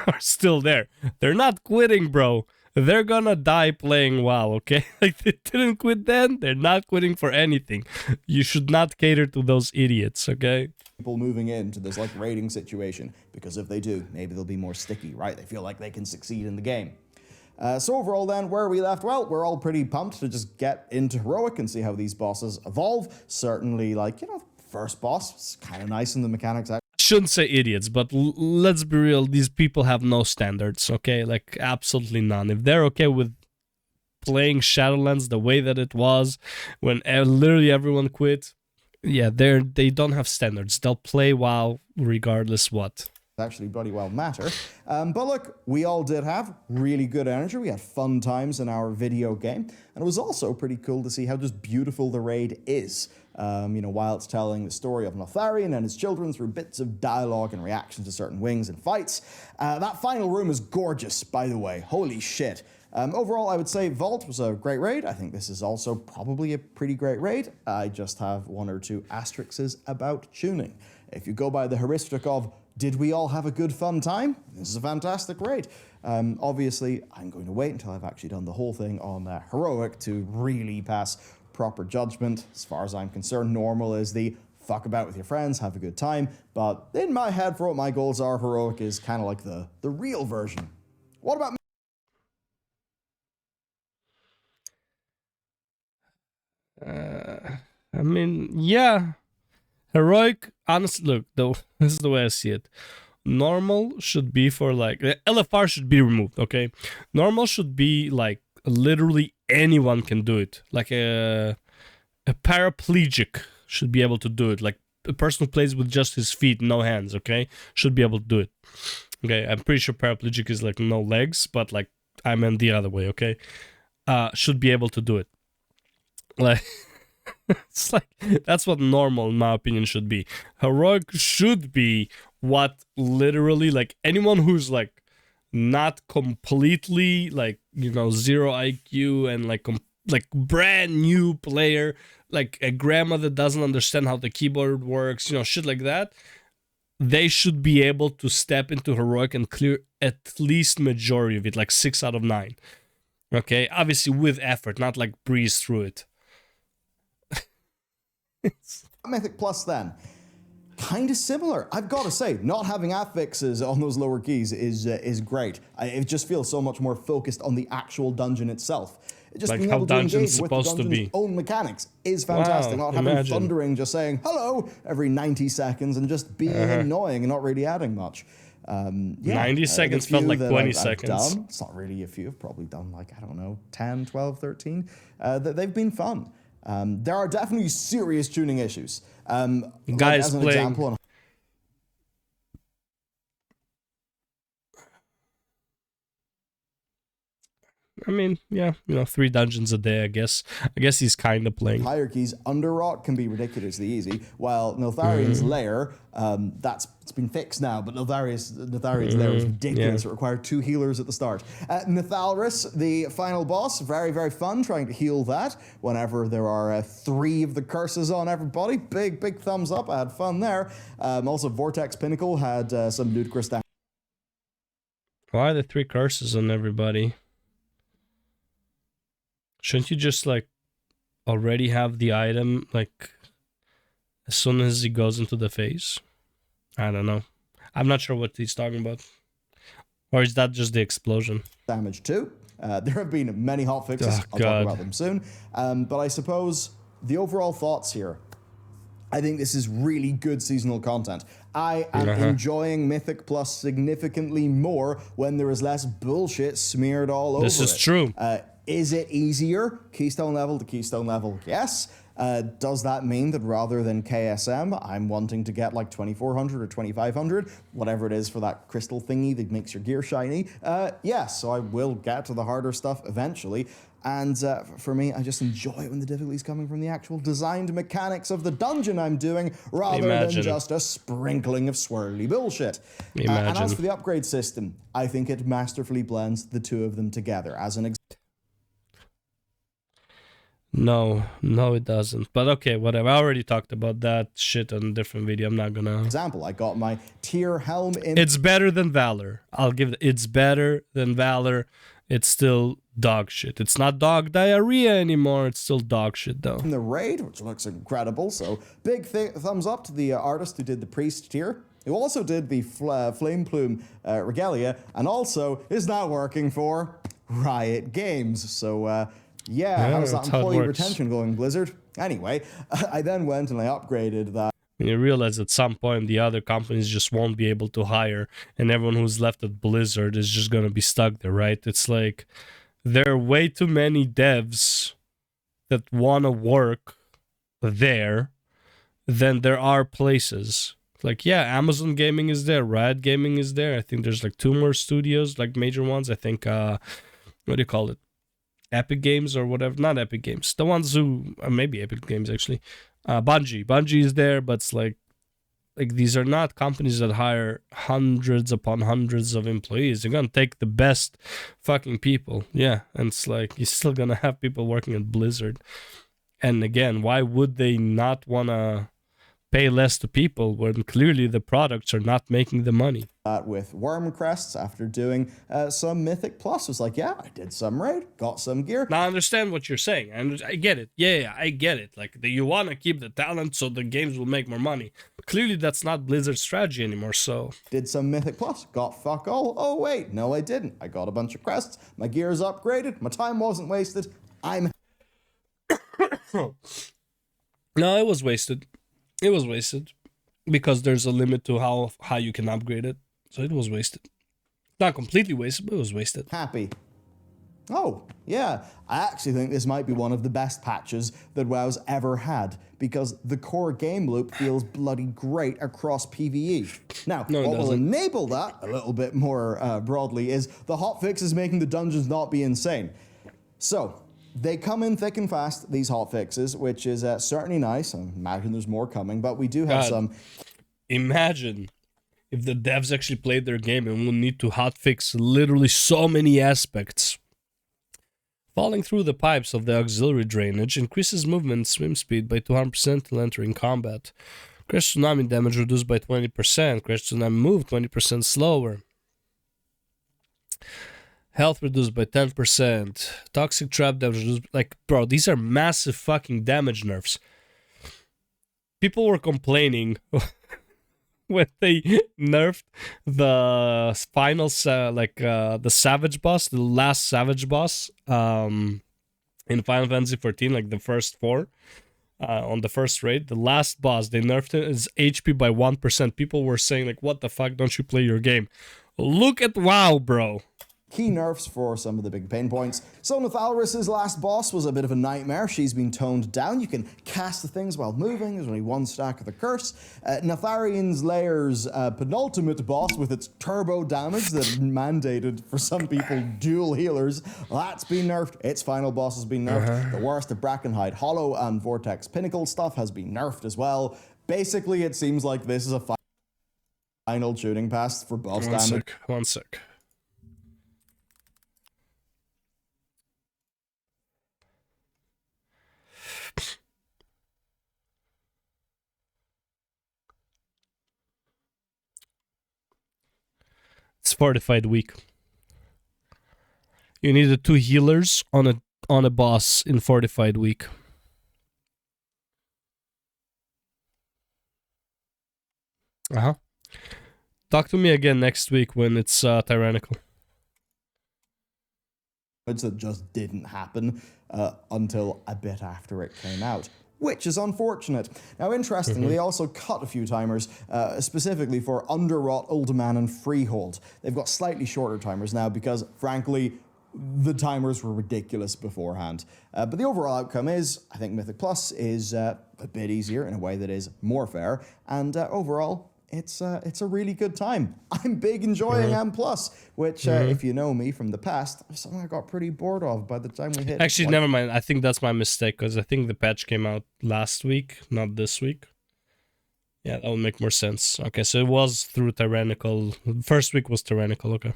are still there. They're not quitting, bro. They're gonna die playing WoW, okay? Like, they didn't quit then, they're not quitting for anything. You should not cater to those idiots, okay? People moving into this, like, raiding situation, because if they do, maybe they'll be more sticky, right? They feel like they can succeed in the game. So overall then, where are we left? Well, we're all pretty pumped to just get into Heroic and see how these bosses evolve. Certainly, like, first boss, it's kind of nice in the mechanics. Shouldn't say idiots, but let's be real, these people have no standards, okay? Like, absolutely none. If they're okay with playing Shadowlands the way that it was, when literally everyone quit, yeah, they don't have standards. They'll play WoW regardless what. Actually bloody well matter. But look, we all did have really good energy. We had fun times in our video game. And it was also pretty cool to see how just beautiful the raid is. While it's telling the story of Neltharion and his children through bits of dialogue and reactions to certain wings and fights. That final room is gorgeous, by the way. Holy shit. Overall, I would say Vault was a great raid. I think this is also probably a pretty great raid. I just have 1 or 2 asterisks about tuning. If you go by the heuristic of, did we all have a good fun time? This is a fantastic raid. Obviously, I'm going to wait until I've actually done the whole thing on Heroic to really pass proper judgment. As far as I'm concerned, normal is the fuck about with your friends, have a good time. But in my head, for what my goals are, Heroic is kind of like the real version. What about I mean, yeah. Heroic, honestly, look, though, this is the way I see it. Normal should be for, like, LFR should be removed, okay? Normal should be, like, literally anyone can do it. Like, a paraplegic should be able to do it. Like, a person who plays with just his feet, no hands, okay? Should be able to do it. Okay, I'm pretty sure paraplegic is, like, no legs, but, like, I meant the other way, okay? Should be able to do it. Like... It's like, that's what normal, in my opinion, should be. Heroic should be what literally, like, anyone who's, like, not completely like, you know, zero IQ and like brand new player, like a grandma that doesn't understand how the keyboard works, you know, shit like that, they should be able to step into heroic and clear at least majority of it, like 6 out of 9. Okay, obviously with effort, not like breeze through it. Mythic Plus then, kind of similar. I've got to say, not having affixes on those lower keys is great. It just feels so much more focused on the actual dungeon itself. Just like being how able to dungeon's engage with the supposed to dungeon's be. own mechanics is fantastic. Wow, not having imagine. thundering just saying hello every 90 seconds and just being annoying and not really adding much. Yeah, 90 seconds felt like 20 seconds. It's not really a few. I've probably done like, I don't know, 10, 12, 13. They've been fun. There are definitely serious tuning issues. Guys like as an playing. example, on I mean, yeah, you know, 3 dungeons a day, I guess. I guess he's kind of playing. hierarchies, Underrot can be ridiculously easy, while Niltharian's lair, it's been fixed now, but Niltharian's lair is ridiculous. Yeah. It required 2 healers at the start. Nithalrus, the final boss, very, very fun trying to heal that whenever there are 3 of the curses on everybody. Big thumbs up. I had fun there. Also, Vortex Pinnacle had some ludicrous damage. Why are the 3 curses on everybody? Shouldn't you just, like, already have the item, like, as soon as he goes into the phase? I don't know. I'm not sure what he's talking about. Or is that just the explosion? Damage too. There have been many hotfixes. I'll talk about them soon. But I suppose the overall thoughts here, I think this is really good seasonal content. I am enjoying Mythic Plus significantly more when there is less bullshit smeared all over it. This is true. Is it easier? Keystone level to keystone level? Yes. Does that mean that rather than KSM, I'm wanting to get like 2400 or 2500, whatever it is for that crystal thingy that makes your gear shiny? Yes, so I will get to the harder stuff eventually. And for me, I just enjoy it when the difficulty is coming from the actual designed mechanics of the dungeon I'm doing, rather than just a sprinkling of swirly bullshit. And as for the upgrade system, I think it masterfully blends the two of them together. As an No, it doesn't. But okay, whatever. I already talked about that shit on a different video. I'm not gonna... example, I got my tier helm in... It's better than Valor. I'll give it... It's better than Valor. It's still dog shit. It's not dog diarrhea anymore. It's still dog shit, though. in the raid, which looks incredible. So big thumbs up to the artist who did the priest tier, who also did the flame plume regalia, and also is now working for Riot Games. So... yeah, how's that employee retention going, Blizzard? Anyway, I then went and I upgraded that. And you realize at some point the other companies just won't be able to hire, and everyone who's left at Blizzard is just going to be stuck there, right? It's like there are way too many devs that want to work there than there are places. Like, yeah, Amazon Gaming is there, Riot Gaming is there. I think there's like 2 more studios, like major ones. I think, what do you call it? Epic Games or whatever, not Epic Games, the ones who, maybe Epic Games actually, Bungie is there, but it's like these are not companies that hire hundreds upon hundreds of employees. They're gonna take the best fucking people, yeah, and it's like you're still gonna have people working at Blizzard. And again, why would they not wanna pay less to people when clearly the products are not making the money? With Worm Crests after doing some Mythic Plus. It was like, yeah, I did some raid, got some gear. Now I understand what you're saying. I get it. Yeah, I get it. Like, you want to keep the talent so the games will make more money. But clearly that's not Blizzard's strategy anymore, so... Did some Mythic Plus, got fuck all. Oh wait, no I didn't. I got a bunch of crests, my gear's upgraded, my time wasn't wasted. I'm... No, it was wasted. It was wasted. Because there's a limit to how you can upgrade it. So it was wasted. Not completely wasted, but it was wasted. happy. Oh, yeah. I actually think this might be one of the best patches that WoW's ever had, because the core game loop feels bloody great across PvE. Now, what will enable that a little bit more broadly is the hotfixes making the dungeons not be insane. So, they come in thick and fast, these hotfixes, which is certainly nice. I imagine there's more coming, but we do have some... Imagine if the devs actually played their game and would need to hotfix literally so many aspects. Falling through the pipes of the auxiliary drainage increases movement and swim speed by 200% till entering combat. Crash Tsunami damage reduced by 20%. Crash Tsunami move 20% slower. Health reduced by 10%. Toxic Trap damage reduced... Like, bro, these are massive fucking damage nerfs. People were complaining when they nerfed the final, the Savage boss, the last Savage boss in Final Fantasy XIV, like the first 4, on the first raid. The last boss, they nerfed his HP by 1%. People were saying, like, what the fuck, don't you play your game? Look at WoW, bro. Key nerfs for some of the big pain points. So Nathalris's last boss was a bit of a nightmare. She's been toned down. You can cast the things while moving. There's only 1 stack of the curse. Natharian's Lair's penultimate boss with its turbo damage that mandated for some people dual healers. That's been nerfed. Its final boss has been nerfed. The worst of Brackenhide Hollow and Vortex Pinnacle stuff has been nerfed as well. Basically, it seems like this is a final tuning pass for boss damage. One sec. It's fortified weak. You needed 2 healers on a boss in fortified weak. Talk to me again next week when it's tyrannical. That just didn't happen until a bit after it came out, which is unfortunate. Now, interestingly, they also cut a few timers, specifically for Underrot, Uldaman, and Freehold. They've got slightly shorter timers now because, frankly, the timers were ridiculous beforehand. But the overall outcome is, I think Mythic Plus is a bit easier in a way that is more fair, and overall, it's a really good time. I'm big enjoying M+, which, if you know me from the past, something I got pretty bored of by the time we hit... Actually, never mind. I think that's my mistake, because I think the patch came out last week, not this week. Yeah, that would make more sense. Okay, so it was through Tyrannical. First week was Tyrannical, okay.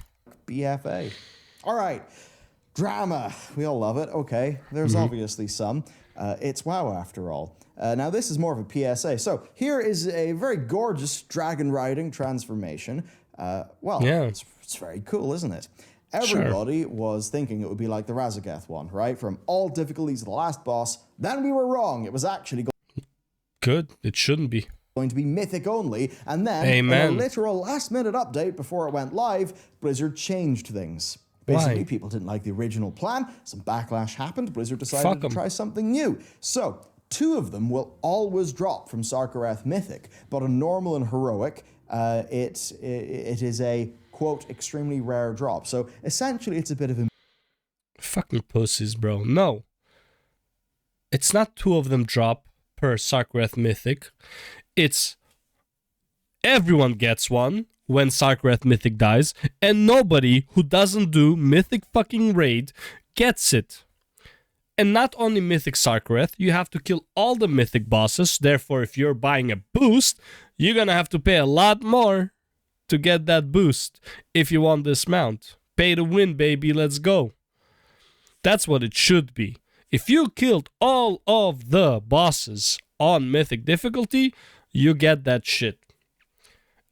BFA. All right. Drama. We all love it. Okay, there's obviously some. It's WoW after all. Now this is more of a PSA. So here is a very gorgeous dragon riding transformation. Well, yeah. It's very cool, isn't it? Everybody was thinking it would be like the Razageth one, right? From all difficulties to the last boss. Then we were wrong. It was actually good. It shouldn't be. Going to be mythic only. And then in a literal last-minute update before it went live, Blizzard changed things. Basically, people didn't like the original plan. Some backlash happened. Blizzard decided to try something new. So 2 of them will always drop from Sarkareth Mythic, but on normal and heroic, it is a, quote, extremely rare drop. So essentially, it's a bit of a... Fucking pussies, bro. No. It's not 2 of them drop per Sarkareth Mythic. It's everyone gets one when Sarkareth Mythic dies, and nobody who doesn't do Mythic fucking raid gets it. And not only Mythic Sarkareth, you have to kill all the Mythic bosses. Therefore, if you're buying a boost, you're gonna have to pay a lot more to get that boost if you want this mount. Pay to win, baby, let's go. That's what it should be. If you killed all of the bosses on Mythic difficulty, you get that shit.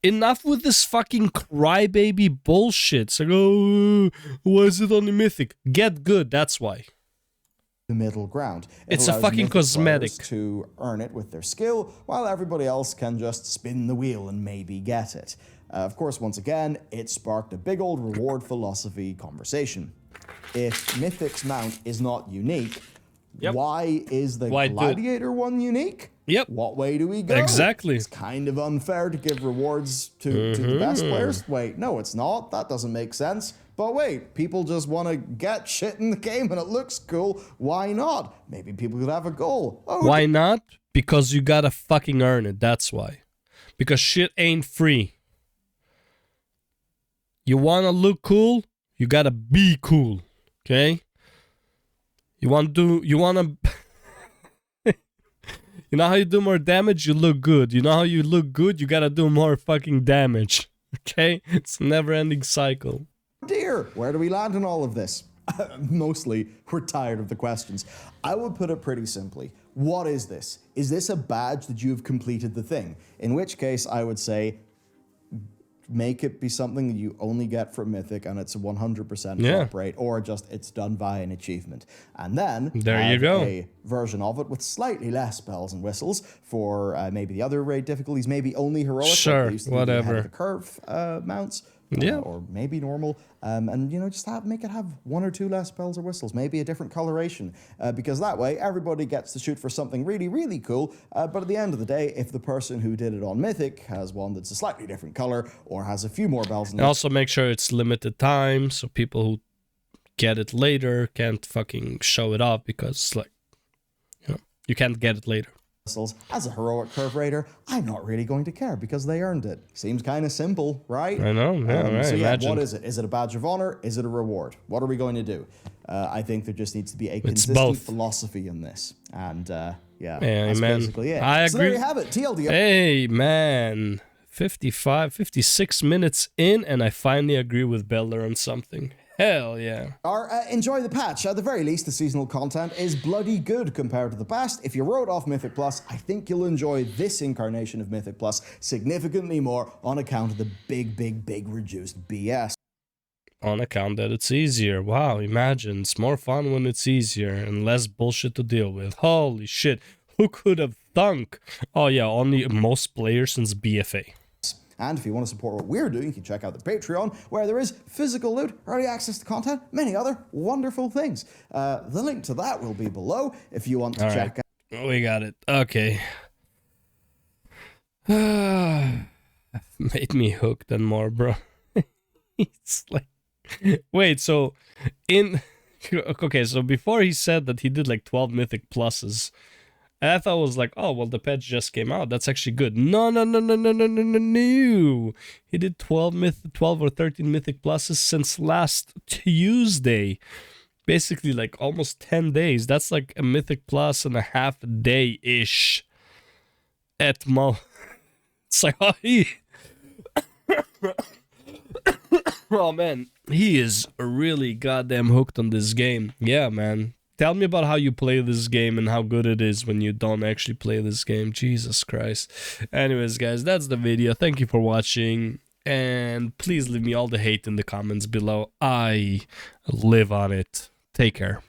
Enough with this fucking crybaby bullshit. It's like, oh, why is it only Mythic? Get good, that's why. The middle ground. It's a fucking cosmetic. To earn it with their skill, while everybody else can just spin the wheel and maybe get it. Of course, once again, it sparked a big old reward philosophy conversation. If Mythic's mount is not unique, why is the Gladiator one unique? Yep. What way do we go? Exactly. It's kind of unfair to give rewards to the best players. Wait, no, it's not. That doesn't make sense. But wait, people just want to get shit in the game and it looks cool. Why not? Maybe people could have a goal. Oh, why not? Because you gotta fucking earn it. That's why. Because shit ain't free. You wanna look cool? You gotta be cool. Okay? You wanna... You know how you do more damage? You look good. You know how you look good? You gotta do more fucking damage. Okay? It's a never-ending cycle. Dear, where do we land in all of this? Mostly, we're tired of the questions. I would put it pretty simply. What is this? Is this a badge that you've completed the thing? In which case, I would say, make it be something that you only get from Mythic and it's a 100% drop rate, or just it's done via an achievement. And then there you go. A version of it with slightly less bells and whistles for maybe the other raid difficulties, maybe only heroic. Sure, like whatever. The curve mounts. Yeah. Or maybe normal, and you know, just make it have one or two less bells or whistles, maybe a different coloration, because that way everybody gets to shoot for something really, really cool. But at the end of the day, if the person who did it on Mythic has one that's a slightly different color or has a few more bells, and also make sure it's limited time, so people who get it later can't fucking show it off, because like, you know, you can't get it later. As a heroic curve raider, I'm not really going to care because they earned it. Seems kind of simple, right? I know, yeah, right. So yeah, Imagine. what is it? Is it a badge of honor? Is it a reward? What are we going to do? I think there just needs to be a consistent philosophy in this. And yeah, that's basically it. I agree. So there you have it, TLDR. Hey, man. 56 minutes in, and I finally agree with Beller on something. Hell yeah. Enjoy the patch. At the very least, the seasonal content is bloody good compared to the past. If you wrote off Mythic Plus, I think you'll enjoy this incarnation of Mythic Plus significantly more on account of the big reduced BS. On account that it's easier. Wow, imagine. It's more fun when it's easier and less bullshit to deal with. Holy shit. Who could have thunk? Oh yeah, only most players since BFA. And if you want to support what we're doing, you can check out the Patreon, where there is physical loot, early access to content, many other wonderful things. The link to that will be below if you want to check out. We got it. Okay. Made me hooked and more, bro. It's like... Wait, so... Okay, so before he said that he did like 12 Mythic Pluses... And I thought it was like, oh, well, the patch just came out. That's actually good. No. He did 12 or 13 Mythic Pluses since last Tuesday. Basically, like, almost 10 days. That's like a Mythic Plus and a half a day-ish. At most. It's like, oh, oh, man. He is really goddamn hooked on this game. Yeah, man. Tell me about how you play this game and how good it is when you don't actually play this game. Jesus Christ. Anyways, guys, that's the video. Thank you for watching. And please leave me all the hate in the comments below. I live on it. Take care.